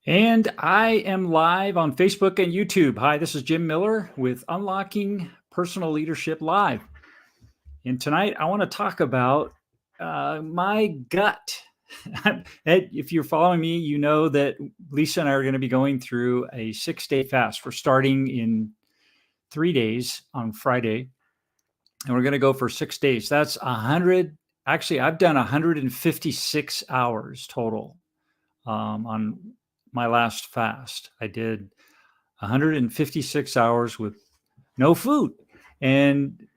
And I am live on Facebook and YouTube. Hi, this is Jim Miller with Unlocking Personal Leadership Live. And tonight I want to talk about my gut. If you're following me, you know that Lisa and I are going to be going through a 6-day fast. We're starting in 3 days on Friday, and we're going to go for 6 days. That's 100. Actually, I've done 156 hours total on my last fast. I did 156 hours with no food, and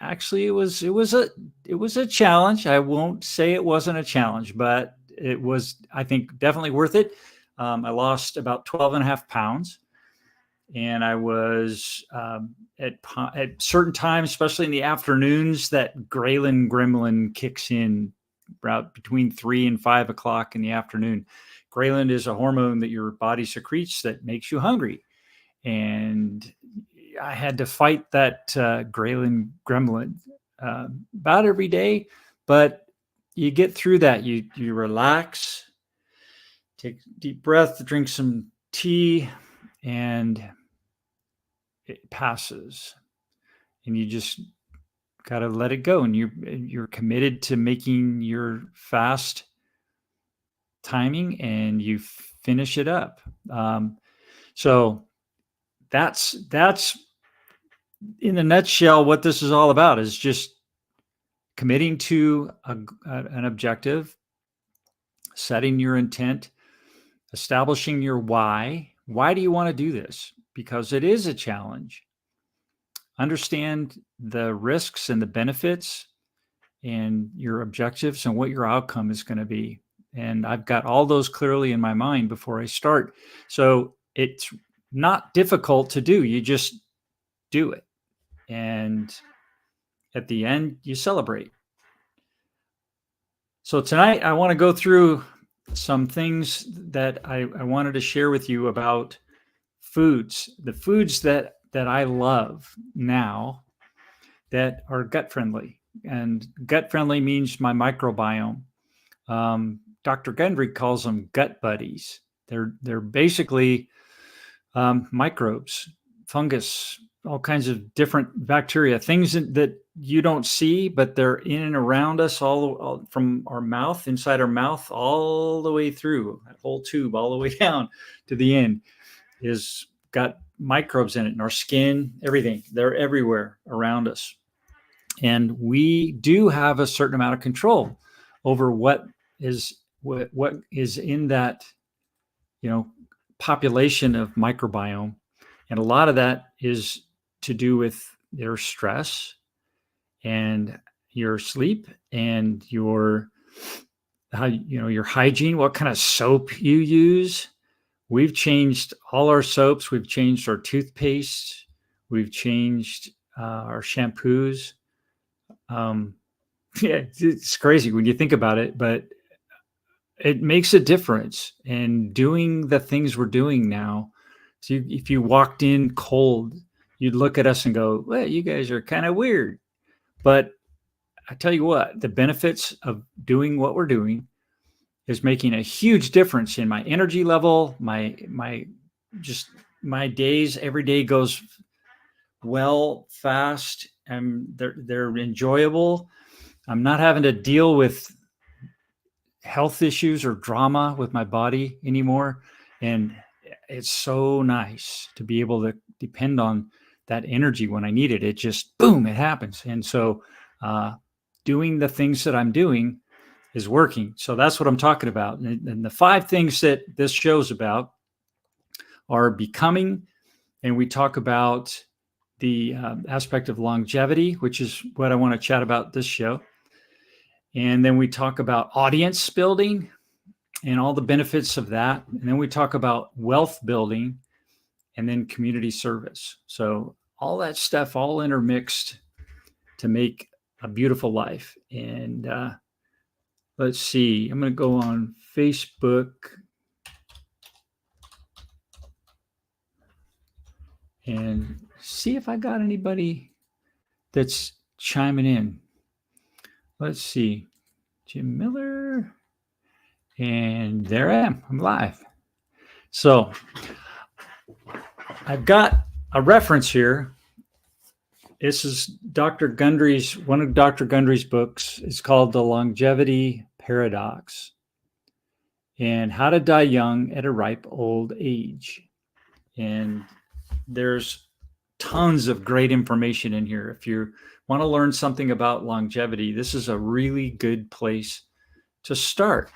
actually, it was a challenge. I won't say it wasn't a challenge, but it was, I think, definitely worth it. I lost about 12 and a half pounds, and I was at certain times, especially in the afternoons, that ghrelin gremlin kicks in about between 3 and 5 o'clock in the afternoon. Ghrelin is a hormone that your body secretes that makes you hungry. And I had to fight that ghrelin gremlin about every day, but you get through that. You relax, take a deep breath, drink some tea, and it passes. And you just got to let it go. And you're committed to making your fast timing, and you finish it up. So that's in a nutshell what this is all about, is just committing to an objective, setting your intent, establishing your why. Why do you want to do this? Because it is a challenge. Understand the risks and the benefits and your objectives and what your outcome is going to be. And I've got all those clearly in my mind before I start. So it's not difficult to do. You just do it. And at the end, you celebrate. So tonight, I want to go through some things that I wanted to share with you about foods, the foods that I love now that are gut friendly. And gut friendly means my microbiome. Dr. Gundry calls them gut buddies. They're basically microbes, fungus, all kinds of different bacteria, things that you don't see, but they're in and around us, all from our mouth, inside our mouth, all the way through that whole tube, all the way down to the end, is got microbes in it, in our skin, everything. They're everywhere around us. And we do have a certain amount of control over what is in that, population of microbiome. And a lot of that is to do with your stress and your sleep and your hygiene, what kind of soap you use. We've changed all our soaps. We've changed our toothpaste. We've changed our shampoos. Yeah, it's crazy when you think about it, but it makes a difference. And doing the things we're doing now, so if you walked in cold, you'd look at us and go, well, you guys are kind of weird. But I tell you what, the benefits of doing what we're doing is making a huge difference in my energy level, my days. Every day goes well, fast, and they're enjoyable. I'm not having to deal with health issues or drama with my body anymore. And it's so nice to be able to depend on that energy when I need it. It just, boom, it happens. And so doing the things that I'm doing is working. So that's what I'm talking about. And the 5 things that this show's about are becoming, and we talk about the aspect of longevity, which is what I want to chat about this show. And then we talk about audience building and all the benefits of that. And then we talk about wealth building and then community service. So all that stuff all intermixed to make a beautiful life. And let's see, I'm going to go on Facebook and see if I got anybody that's chiming in. Let's see, Jim Miller. And there I am. I'm live. So I've got a reference here. This is Dr. Gundry's, one of Dr. Gundry's books. It's called The Longevity Paradox and How to Die Young at a Ripe Old Age. And there's tons of great information in here. If you want to learn something about longevity, this is a really good place to start.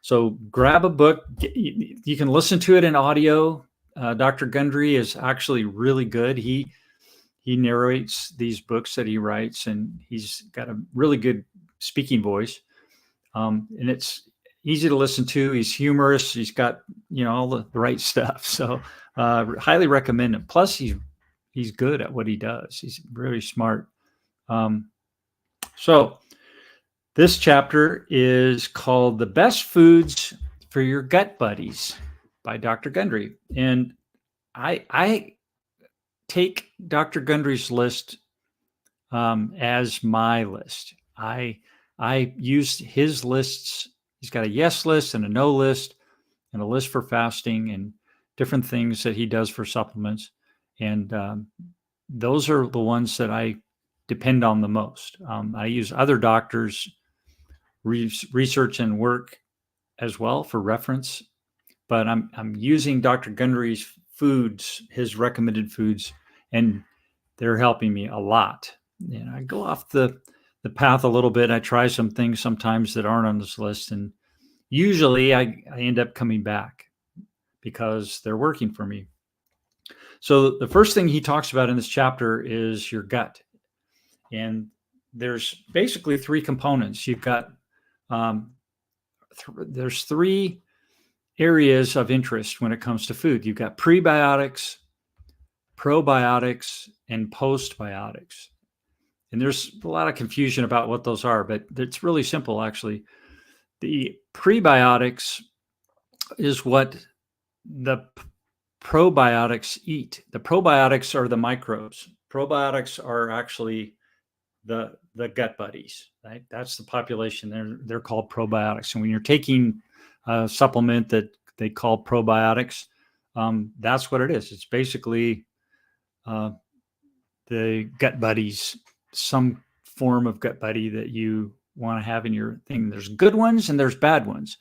So grab a book. You can listen to it in audio. Dr. Gundry is actually really good. He narrates these books that he writes, and he's got a really good speaking voice. And it's easy to listen to. He's humorous. He's got, all the right stuff. So highly recommend him. Plus, he's good at what he does. He's really smart. So this chapter is called The Best Foods for Your Gut Buddies by Dr. Gundry. And I take Dr. Gundry's list as my list. I use his lists. He's got a yes list and a no list and a list for fasting and different things that he does for supplements. And those are the ones that I depend on the most. I use other doctors' research and work as well for reference, but I'm using Dr. Gundry's foods, his recommended foods, and they're helping me a lot. I go off the path a little bit. I try some things sometimes that aren't on this list, and usually I end up coming back because they're working for me. So the first thing he talks about in this chapter is your gut. And there's basically three components. You've got, there's three areas of interest when it comes to food. You've got prebiotics, probiotics, and postbiotics. And there's a lot of confusion about what those are, but it's really simple, actually. The prebiotics is what the probiotics eat. The probiotics are the microbes. Probiotics are actually the gut buddies, right? That's the population. They're called probiotics. And when you're taking a supplement that they call probiotics, that's what it is. It's basically the gut buddies, some form of gut buddy that you want to have in your thing. There's good ones and there's bad ones.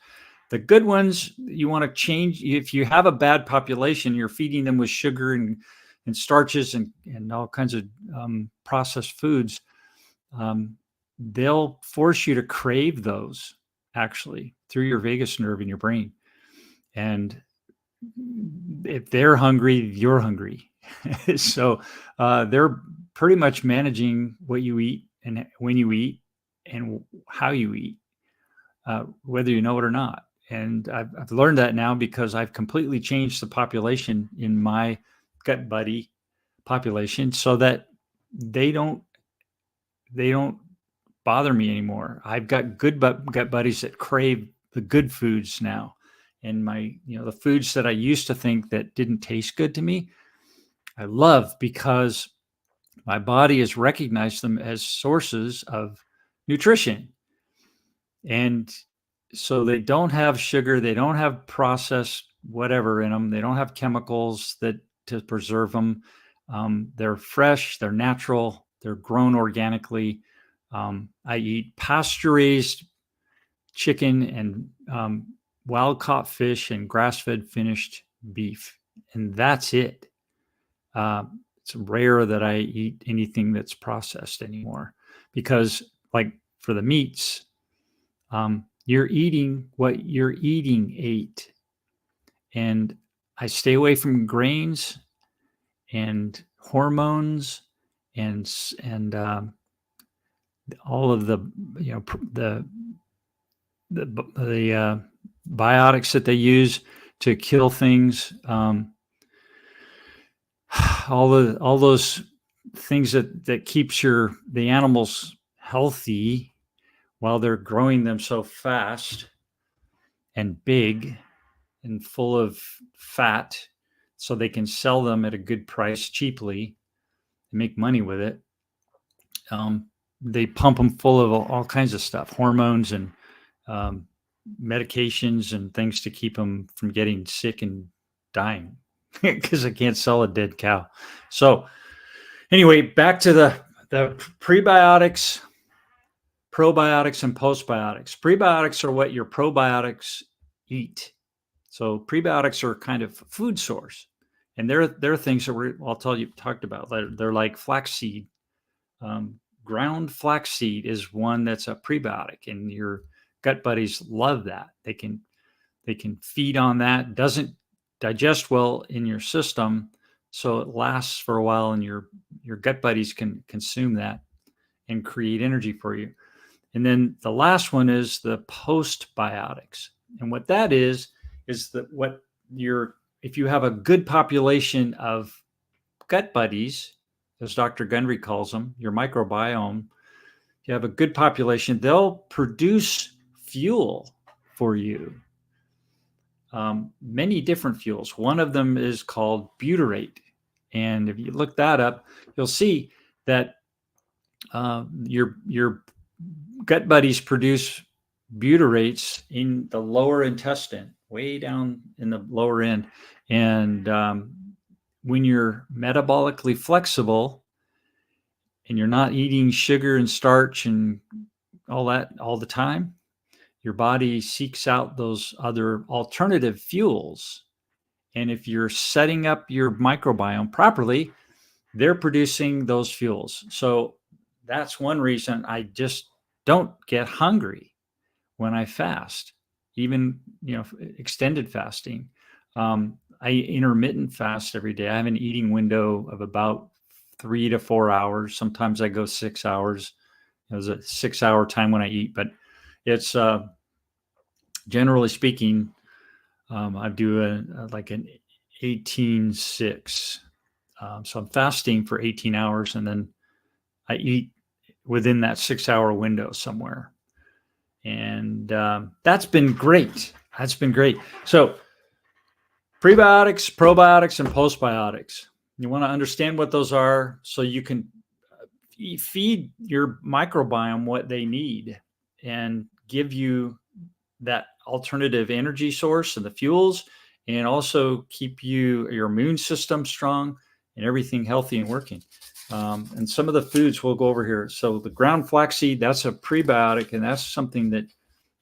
The good ones you want to change. If you have a bad population, you're feeding them with sugar and starches and all kinds of processed foods. They'll force you to crave those actually through your vagus nerve in your brain. And if they're hungry, you're hungry. So they're pretty much managing what you eat and when you eat and how you eat, whether you know it or not. And I've learned that now because I've completely changed the population in my gut buddy population so that they don't bother me anymore. I've got good gut buddies that crave the good foods now. And my, the foods that I used to think that didn't taste good to me, I love because my body has recognized them as sources of nutrition. And so they don't have sugar, they don't have processed whatever in them, they don't have chemicals to preserve them. They're fresh, they're natural, they're grown organically. I eat pasture-raised chicken and wild-caught fish and grass-fed finished beef, and that's it. It's rare that I eat anything that's processed anymore because, like for the meats, you're eating what you're eating ate. And I stay away from grains and hormones and all of the biotics that they use to kill things. All those things that keeps the animals healthy while they're growing them so fast and big and full of fat so they can sell them at a good price cheaply and make money with it. They pump them full of all kinds of stuff, hormones and medications and things to keep them from getting sick and dying because I can't sell a dead cow. So anyway, back to the prebiotics, probiotics, and postbiotics. Prebiotics are what your probiotics eat. So prebiotics are kind of food source, and they're things that I'll tell you talked about. They're like flaxseed. Ground flaxseed is one that's a prebiotic, and your gut buddies love that. They can feed on that. Doesn't digest well in your system, so it lasts for a while, and your gut buddies can consume that and create energy for you. And then the last one is the postbiotics, and what that is that if you have a good population of gut buddies, as Dr. Gundry calls them, your microbiome, you have a good population, they'll produce fuel for you. Many different fuels. One of them is called butyrate. And if you look that up, you'll see that your gut buddies produce butyrates in the lower intestine, way down in the lower end. And when you're metabolically flexible and you're not eating sugar and starch and all that all the time, your body seeks out those other alternative fuels. And if you're setting up your microbiome properly, they're producing those fuels. So that's one reason I just don't get hungry when I fast, even, extended fasting. I intermittent fast every day. I have an eating window of about 3 to 4 hours. Sometimes I go 6 hours. There's a 6-hour time when I eat, but it's generally speaking, I do like an 18-6. So I'm fasting for 18 hours, and then I eat within that 6-hour window somewhere. And that's been great. That's been great. So prebiotics, probiotics, and postbiotics. You want to understand what those are so you can feed your microbiome what they need and give you that alternative energy source and the fuels, and also keep your immune system strong and everything healthy and working. And some of the foods we'll go over here. So the ground flaxseed, that's a prebiotic, and that's something that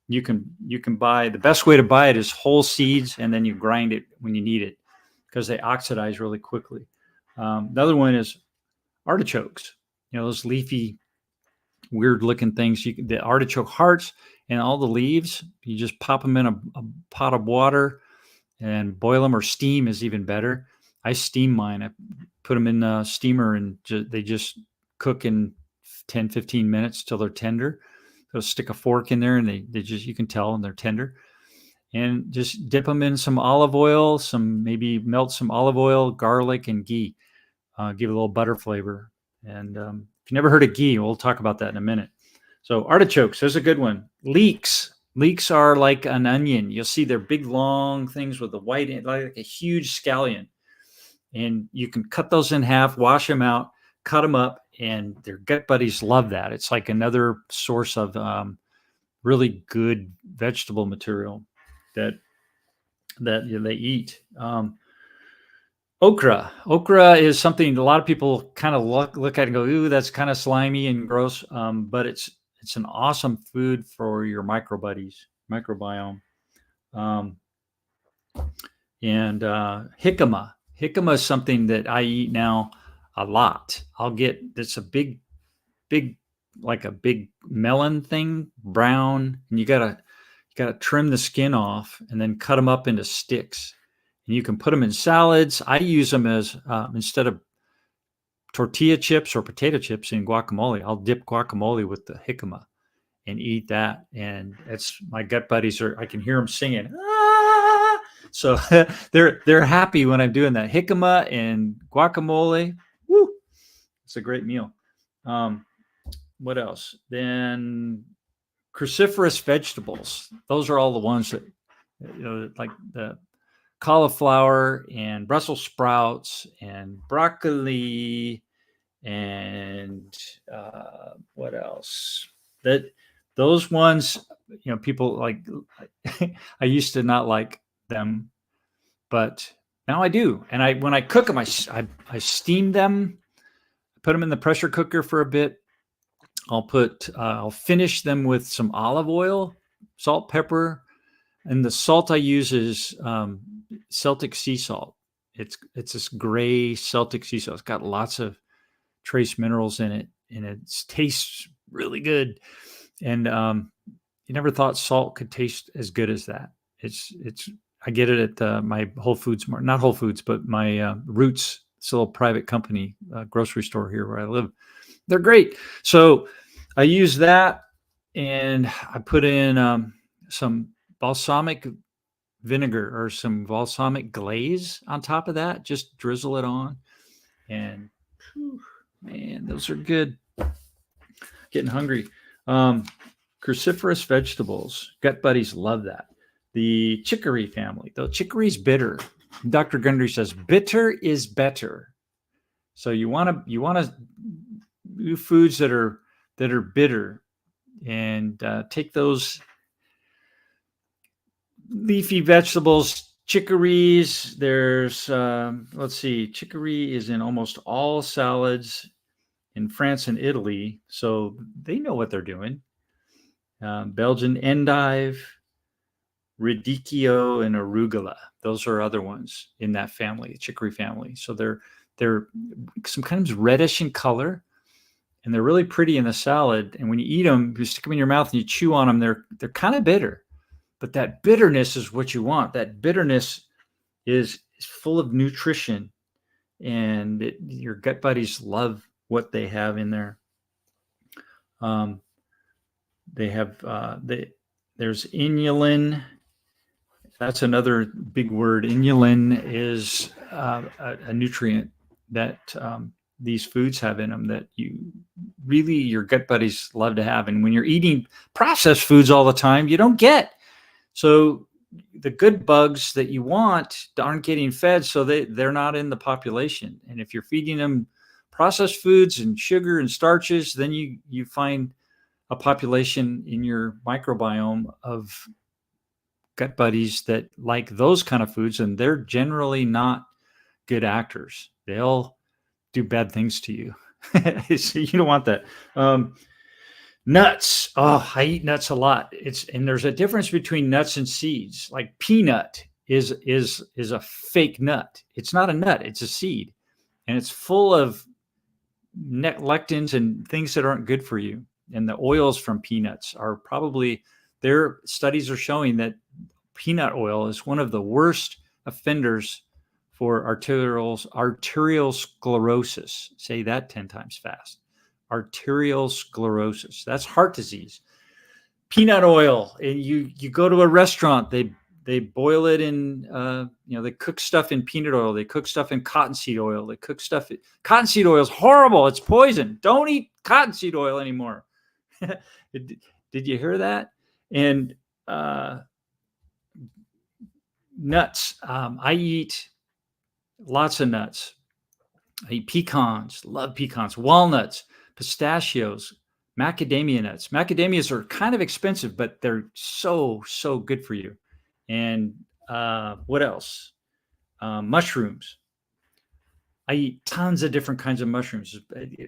you can buy. The best way to buy it is whole seeds, and then you grind it when you need it because they oxidize really quickly. The other one is artichokes. Those leafy, weird-looking things. The artichoke hearts and all the leaves. You just pop them in a pot of water and boil them, or steam is even better. I steam mine. I put them in a steamer, and they just cook in 10, 15 minutes till they're tender. So stick a fork in there, and they just, you can tell, and they're tender. And just dip them in some olive oil, maybe melt some olive oil, garlic, and ghee. Give it a little butter flavor. And if you never heard of ghee, we'll talk about that in a minute. So artichokes, there's a good one. Leeks. Leeks are like an onion. You'll see they're big, long things with a white end, like a huge scallion. And you can cut those in half, wash them out, cut them up, and their gut buddies love that. It's like another source of really good vegetable material that they eat. Okra. Okra is something a lot of people kind of look at and go, ooh, that's kind of slimy and gross. But it's an awesome food for your microbiome. And jicama. Jicama is something that I eat now a lot. It's a big, like a big melon thing, brown, and you gotta trim the skin off and then cut them up into sticks. And you can put them in salads. I use them as instead of tortilla chips or potato chips in guacamole. I'll dip guacamole with the jicama and eat that. And my gut buddies I can hear them singing. Ah! So they're happy when I'm doing that. Jicama and guacamole. Woo! It's a great meal. What else? Then cruciferous vegetables. Those are all the ones that, like the cauliflower and Brussels sprouts and broccoli and what else? those ones, people like, I used to not like them, but now I do. And when I cook them, I steam them, put them in the pressure cooker for a bit. I'll finish them with some olive oil, salt, pepper, and the salt I use is Celtic sea salt. It's this gray Celtic sea salt. It's got lots of trace minerals in it, and it tastes really good. And you never thought salt could taste as good as that. It's I get it at my Whole Foods, not Whole Foods, but my Roots. It's a little private company, grocery store here where I live. They're great. So I use that, and I put in some balsamic vinegar or some balsamic glaze on top of that. Just drizzle it on, and man, those are good. Getting hungry. Cruciferous vegetables. Gut buddies love that. The chicory family. The chicory's bitter. Dr. Gundry says bitter is better. So you want to do foods that are bitter, and take those leafy vegetables, chicories. There's let's see, chicory is in almost all salads in France and Italy, so they know what they're doing. Belgian endive, radicchio, and arugula. Those are other ones in that family, chicory family. So they're sometimes reddish in color, and they're really pretty in the salad. And when you eat them, you stick them in your mouth and you chew on them, they're kind of bitter. But that bitterness is what you want. That bitterness is full of nutrition, and your gut buddies love what they have in there. They have there's inulin. That's another big word. Inulin is a nutrient that these foods have in them that your gut buddies love to have. And when you're eating processed foods all the time, you don't get. So the good bugs that you want aren't getting fed, so they're not in the population. And if you're feeding them processed foods and sugar and starches, then you find a population in your microbiome of gut buddies that like those kind of foods, and they're generally not good actors. They'll do bad things to you. So you don't want that. Nuts. Oh, I eat nuts a lot. And there's a difference between nuts and seeds. Like peanut is a fake nut. It's not a nut, it's a seed. And it's full of lectins and things that aren't good for you. And the oils from peanuts are their studies are showing that peanut oil is one of the worst offenders for arterial sclerosis. Say that 10 times fast. Arterial sclerosis. That's heart disease. Peanut oil. And you go to a restaurant, they boil it in, they cook stuff in peanut oil. They cook stuff in cottonseed oil. They cook stuff. Cottonseed oil is horrible. It's poison. Don't eat cottonseed oil anymore. Did you hear that? And nuts. I eat lots of nuts. I eat pecans. Love pecans. Walnuts, pistachios, macadamia nuts. Macadamias are kind of expensive, but they're so good for you. And what else? Mushrooms. I eat tons of different kinds of mushrooms.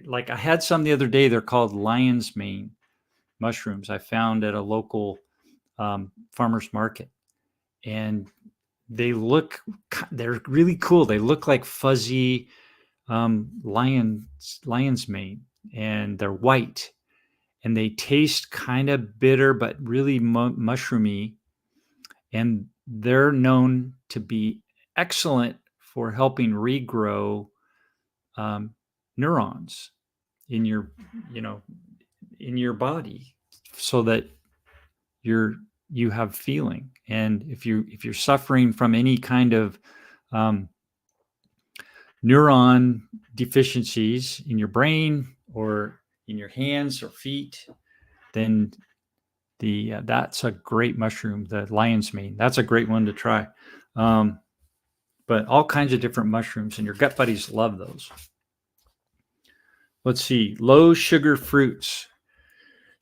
Like I had some the other day. They're called lion's mane mushrooms. I found at a local farmer's market, and they're really cool. They look like fuzzy lion's mane, and they're white, and they taste kind of bitter, but really mushroomy. And they're known to be excellent for helping regrow neurons in your body, so that you have feeling. And if you're suffering from any kind of neuron deficiencies in your brain or in your hands or feet, then that's a great mushroom, the lion's mane. That's a great one to try. But all kinds of different mushrooms, and your gut buddies love those. Let's see, low sugar fruits.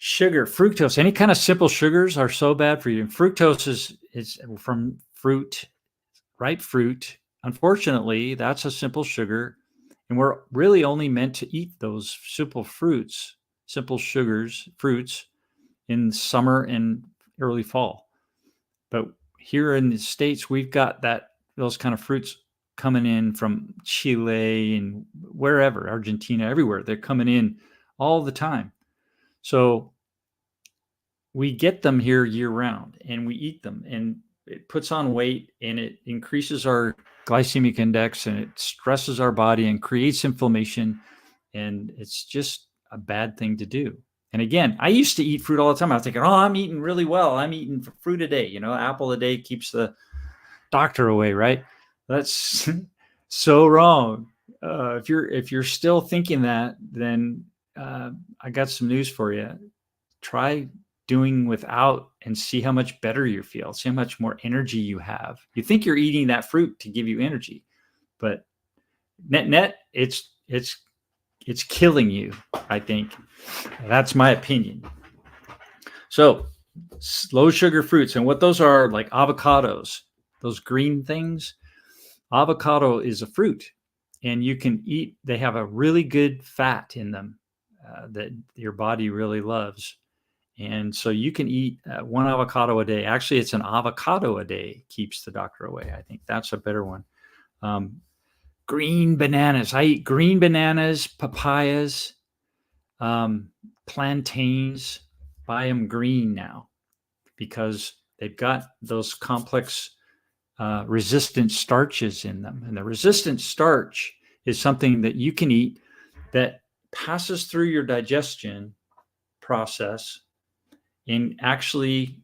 Sugar, fructose, any kind of simple sugars are so bad for you. And fructose is from fruit, ripe fruit. Unfortunately, that's a simple sugar. And we're really only meant to eat those simple fruits, simple sugars, fruits in summer and early fall. But here in the States, we've got those kind of fruits coming in from Chile and wherever, Argentina, everywhere. They're coming in all the time. So we get them here year round and we eat them, and it puts on weight and it increases our glycemic index and it stresses our body and creates inflammation. And it's just a bad thing to do. And again, I used to eat fruit all the time. I was thinking, oh, I'm eating really well. I'm eating fruit a day. Apple a day keeps the doctor away, right? That's so wrong. If you're still thinking that, then I got some news for you. Try doing without and see how much better you feel. See how much more energy you have. You think you're eating that fruit to give you energy, but net, it's killing you, I think. That's my opinion. So low sugar fruits, and what those are, like avocados, those green things. Avocado is a fruit, and you can eat. They have a really good fat in them that your body really loves. And so you can eat one avocado a day. Actually, it's an avocado a day keeps the doctor away. I think that's a better one. Green bananas. I eat green bananas, papayas, plantains. Buy them green now because they've got those complex resistant starches in them. And the resistant starch is something that you can eat that passes through your digestion process and actually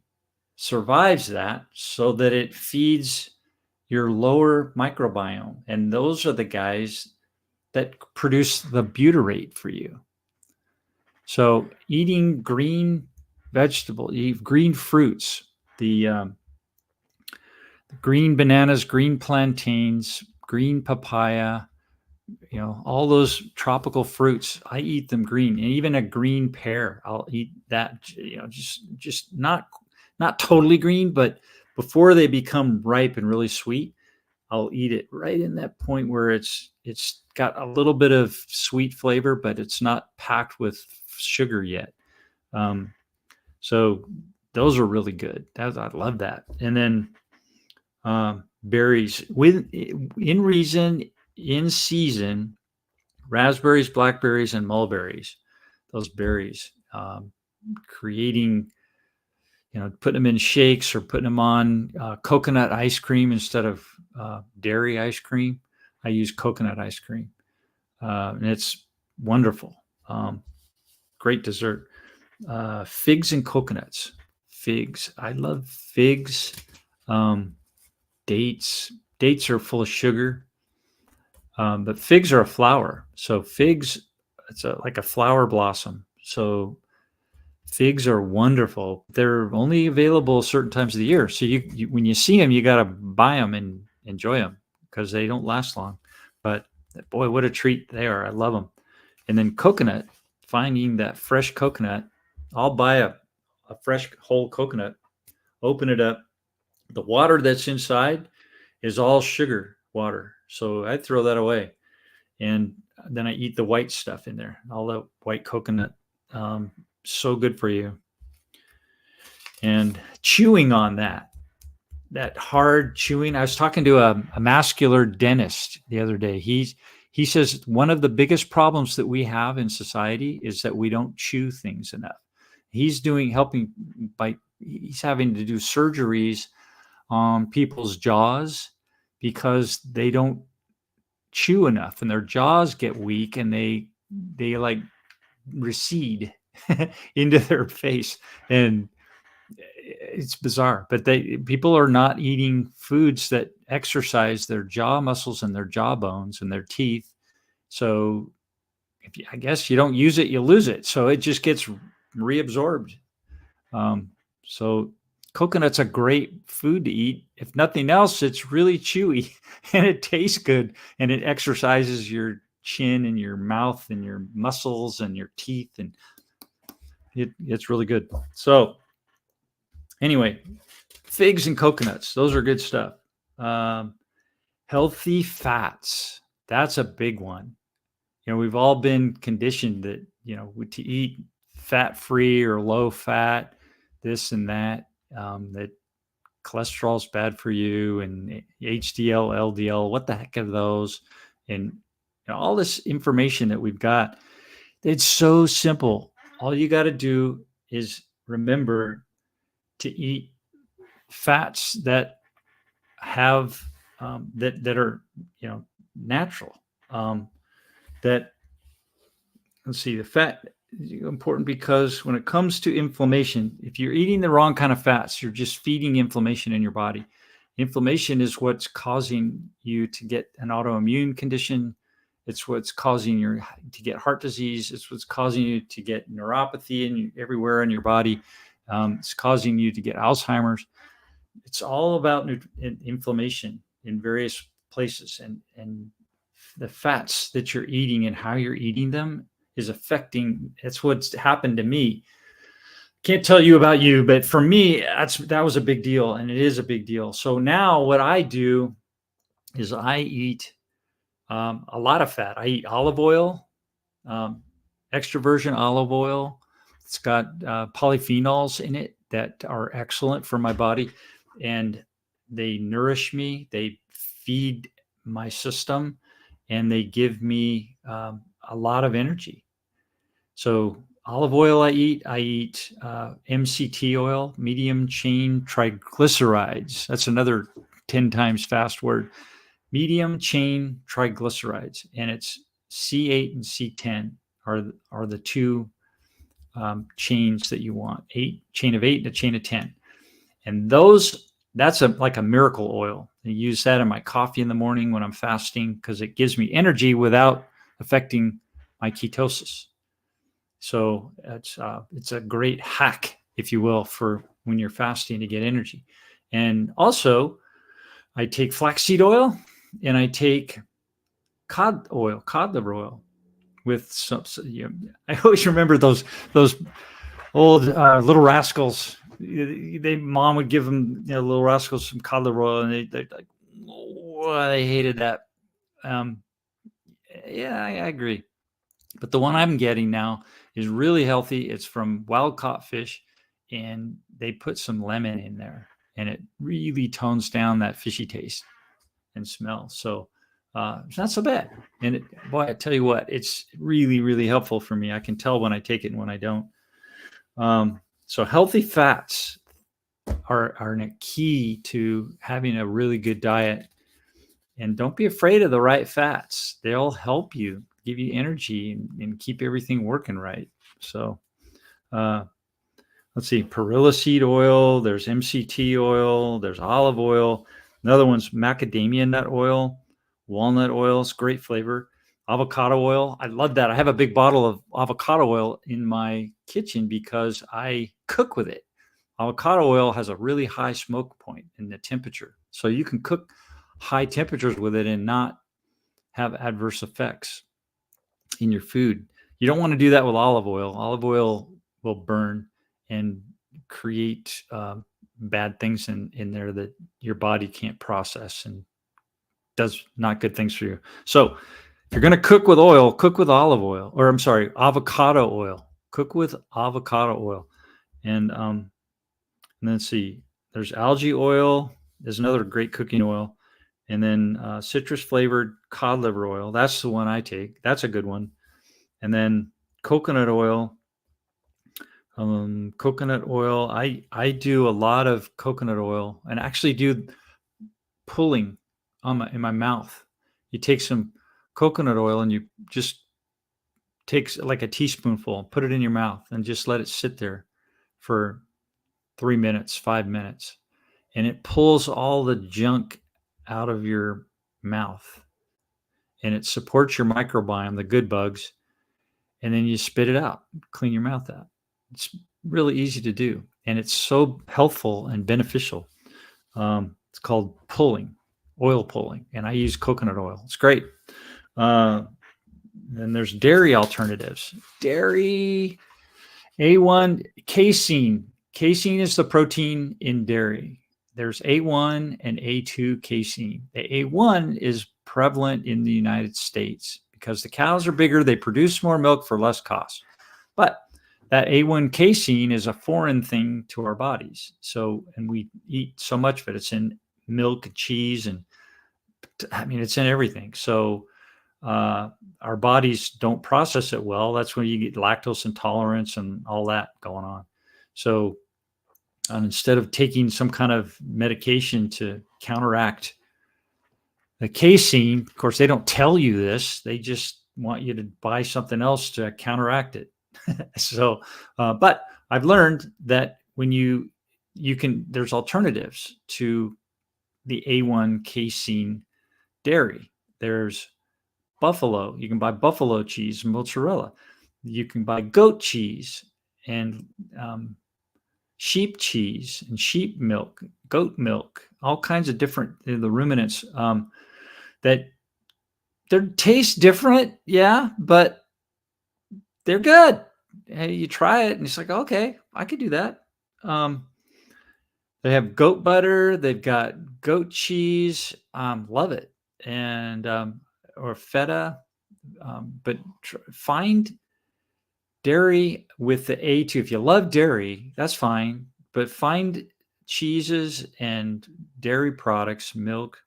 survives that so that it feeds your lower microbiome. And those are the guys that produce the butyrate for you. So eating green vegetable, green fruits, the green bananas, green plantains, green papaya, all those tropical fruits, I eat them green. And even a green pear, I'll eat that, just not totally green, but before they become ripe and really sweet, I'll eat it right in that point where it's got a little bit of sweet flavor, but it's not packed with sugar yet. So those are really good. I love that. And then berries in season, raspberries, blackberries, and mulberries. Those berries, creating, putting them in shakes or putting them on coconut ice cream instead of dairy ice cream. I use coconut ice cream, and it's wonderful. Great dessert. Figs and coconuts. Figs. I love figs. Dates are full of sugar, but figs are a flower. So figs, it's like a flower blossom. So figs are wonderful. They're only available certain times of the year. So you when you see them, you got to buy them and enjoy them because they don't last long. But boy, what a treat they are. I love them. And then coconut, finding that fresh coconut. I'll buy a fresh whole coconut, open it up. The water that's inside is all sugar water. So I throw that away. And then I eat the white stuff in there, all the white coconut. So good for you. And chewing on that hard chewing. I was talking to a masculine dentist the other day. He says one of the biggest problems that we have in society is that we don't chew things enough. He's having to do surgeries on people's jaws because they don't chew enough and their jaws get weak and they like recede into their face, and it's bizarre. But people are not eating foods that exercise their jaw muscles and their jaw bones and their teeth. So I guess you don't use it, you lose it. So it just gets reabsorbed. So coconut's a great food to eat. If nothing else, it's really chewy and it tastes good and it exercises your chin and your mouth and your muscles and your teeth. And It's really good. So anyway, figs and coconuts, those are good stuff. Healthy fats, that's a big one. We've all been conditioned that, to eat fat-free or low fat, this and that, that cholesterol is bad for you, and HDL, LDL, what the heck are those? And all this information that we've got, it's so simple. All you got to do is remember to eat fats that have that are natural. That let's see, the fat is important because when it comes to inflammation, if you're eating the wrong kind of fats, you're just feeding inflammation in your body. Inflammation is what's causing you to get an autoimmune condition. It's what's causing you to get heart disease. It's what's causing you to get neuropathy everywhere in your body. It's causing you to get Alzheimer's. It's all about inflammation in various places, and the fats that you're eating and how you're eating them is affecting. That's what's happened to me. Can't tell you about you, but for me, that was a big deal, and it is a big deal. So now what I do is I eat a lot of fat. I eat olive oil, extra virgin olive oil. It's got polyphenols in it that are excellent for my body, and they nourish me. They feed my system, and they give me a lot of energy. So olive oil I eat MCT oil, medium chain triglycerides. That's another 10 times fast word. Medium chain triglycerides, and it's C8 and C10 are the two chains that you want. Chain of 8 and a chain of 10. And that's like a miracle oil. I use that in my coffee in the morning when I'm fasting because it gives me energy without affecting my ketosis. So it's a great hack, if you will, for when you're fasting to get energy. And also, I take flaxseed oil and I take cod liver oil with some. I always remember those old Little Rascals. Mom would give them Little Rascals some cod liver oil, and they like, oh, they hated that. Yeah, I agree. But the one I'm getting now is really healthy. It's from wild caught fish, and they put some lemon in there, and it really tones down that fishy taste and smell. So it's not so bad. And boy, I tell you what, it's really, really helpful for me. I can tell when I take it and when I don't. So healthy fats are a key to having a really good diet. And don't be afraid of the right fats. They'll help you, give you energy, and keep everything working right. So let's see, perilla seed oil, there's MCT oil, there's olive oil. Another one's macadamia nut oil, walnut oil. It's great flavor. Avocado oil. I love that. I have a big bottle of avocado oil in my kitchen because I cook with it. Avocado oil has a really high smoke point in the temperature. So you can cook high temperatures with it and not have adverse effects in your food. You don't want to do that with olive oil. Olive oil will burn and create bad things in there that your body can't process and does not good things for you. So if you're going to cook with oil, cook with olive oil, or I'm sorry, avocado oil. Cook with avocado oil. And then see, there's algae oil. There's another great cooking oil. And then citrus flavored cod liver oil. That's the one I take. That's a good one. And then coconut oil. I do a lot of coconut oil and actually do pulling in my mouth. You take some coconut oil and you just take like a teaspoonful, put it in your mouth, and just let it sit there for 3 minutes, 5 minutes. And it pulls all the junk out of your mouth, and it supports your microbiome, the good bugs, and then you spit it out, clean your mouth out. It's really easy to do, and it's so helpful and beneficial. It's called oil pulling, and I use coconut oil. It's great. Then there's dairy alternatives. Dairy A1 casein. Casein is the protein in dairy. There's A1 and A2 casein. The A1 is prevalent in the United States because the cows are bigger, they produce more milk for less cost. But that A1 casein is a foreign thing to our bodies. So, and we eat so much of it. It's in milk and cheese, and I mean, it's in everything. So our bodies don't process it well. That's when you get lactose intolerance and all that going on. So instead of taking some kind of medication to counteract the casein, of course, they don't tell you this. They just want you to buy something else to counteract it. So, but I've learned that when you can, there's alternatives to the A1 casein dairy. There's buffalo. You can buy buffalo cheese and mozzarella. You can buy goat cheese and sheep cheese and sheep milk, goat milk, all kinds of different, the ruminants that they taste different. Yeah, but they're good. Hey, you try it and it's like, okay, I could do that. They have goat butter. They've got goat cheese. Love it. And, or feta. But find dairy with the A2. If you love dairy, that's fine. But find cheeses and dairy products, milk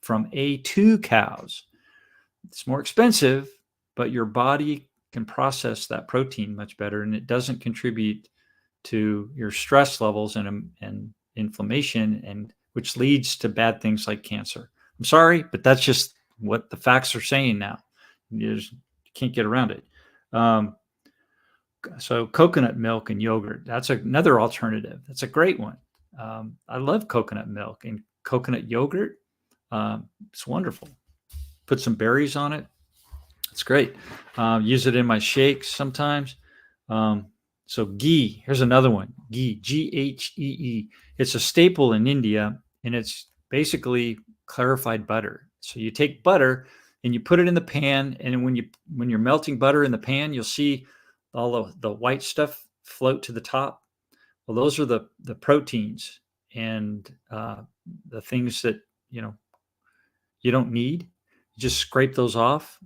from A2 cows. It's more expensive, but your body can process that protein much better, and it doesn't contribute to your stress levels and inflammation, and which leads to bad things like cancer. I'm sorry, but that's just what the facts are saying now. You can't get around it. So coconut milk and yogurt, that's another alternative. That's a great one. I love coconut milk and coconut yogurt. It's wonderful. Put some berries on it. It's great. Use it in my shakes sometimes. So ghee, here's another one. Ghee, Ghee. It's a staple in India, and it's basically clarified butter. So you take butter and you put it in the pan, and when you're melting butter in the pan, you'll see all of the white stuff float to the top. Well, those are the proteins and the things that you don't need. You just scrape those off,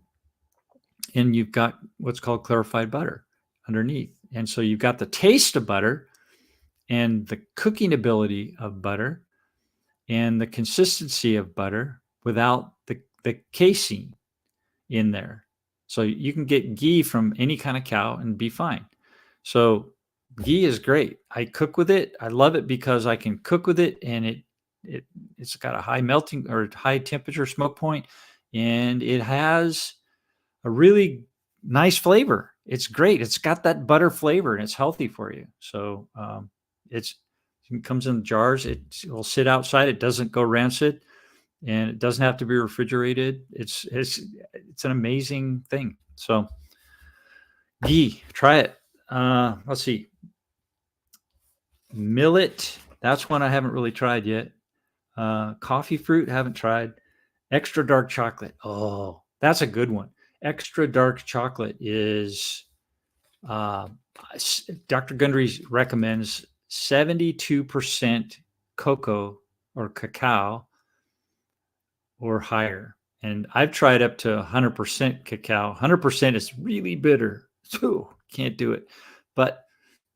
and you've got what's called clarified butter underneath. And so you've got the taste of butter and the cooking ability of butter and the consistency of butter without the casein in there. So you can get ghee from any kind of cow and be fine. So ghee is great. I cook with it. I love it because I can cook with it, and it's got a high melting or high temperature smoke point, and it has a really nice flavor. It's great. It's got that butter flavor, and it's healthy for you. So it comes in jars. It will sit outside. It doesn't go rancid, and it doesn't have to be refrigerated. It's an amazing thing. So ghee, try it. Let's see. Millet. That's one I haven't really tried yet. Coffee fruit, haven't tried. Extra dark chocolate. Oh, that's a good one. Extra dark chocolate is Dr. Gundry recommends 72% cocoa or cacao or higher. And I've tried up to 100% cacao. 100% is really bitter. So can't do it. But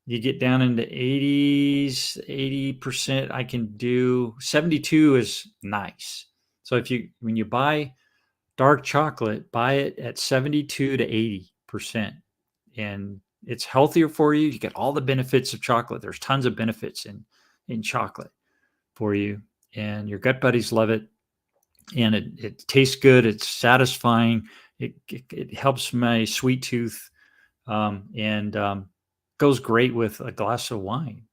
you get down into 80%, I can do. 72 is nice. So when you buy dark chocolate, buy it at 72 to 80%. And it's healthier for you. You get all the benefits of chocolate. There's tons of benefits in chocolate for you. And your gut buddies love it. And it tastes good. It's satisfying. It helps my sweet tooth. And goes great with a glass of wine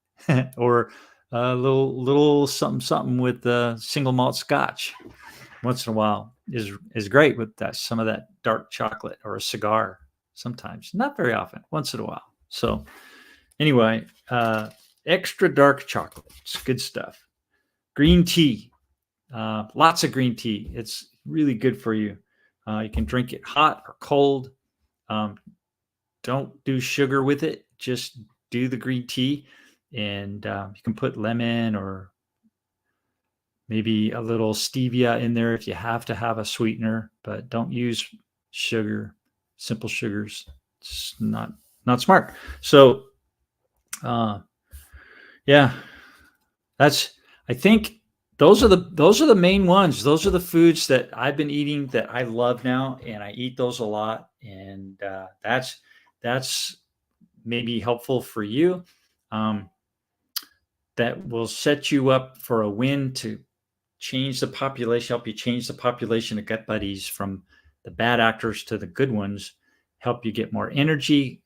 or a little something with single malt scotch once in a while is great with that, some of that dark chocolate, or a cigar sometimes, not very often, once in a while. So anyway, extra dark chocolate, it's good stuff. Green tea, lots of green tea. It's really good for you. You can drink it hot or cold. don't do sugar with it. Just do the green tea, and you can put lemon or maybe a little stevia in there if you have to have a sweetener, but don't use sugar, simple sugars. It's not smart. So, yeah, I think those are the main ones. Those are the foods that I've been eating that I love now, and I eat those a lot. And that's maybe helpful for you. Um, that will set you up for a win to change the population, help you change the population of gut buddies from the bad actors to the good ones, help you get more energy,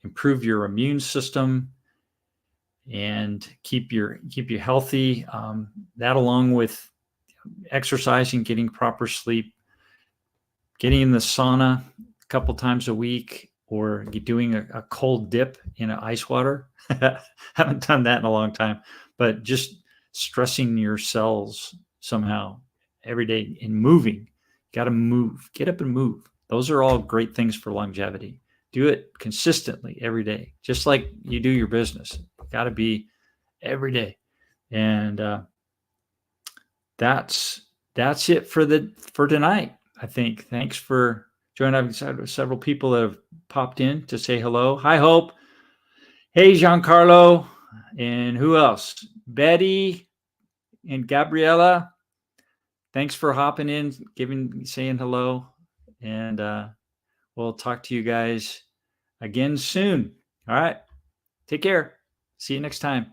improve your immune system, and keep you healthy. That, along with exercising, getting proper sleep, getting in the sauna a couple times a week, or doing a cold dip in ice water. Haven't done that in a long time, but just stressing your cells somehow every day and moving. Got to move, get up and move. Those are all great things for longevity. Do it consistently every day, just like you do your business. Got to be every day. And that's it for tonight. I think. Thanks for joining. I've had several people that have popped in to say hello. Hi, Hope. Hey, Giancarlo. And who else? Betty and Gabriella. Thanks for hopping in, saying hello. And we'll talk to you guys again soon. All right. Take care. See you next time.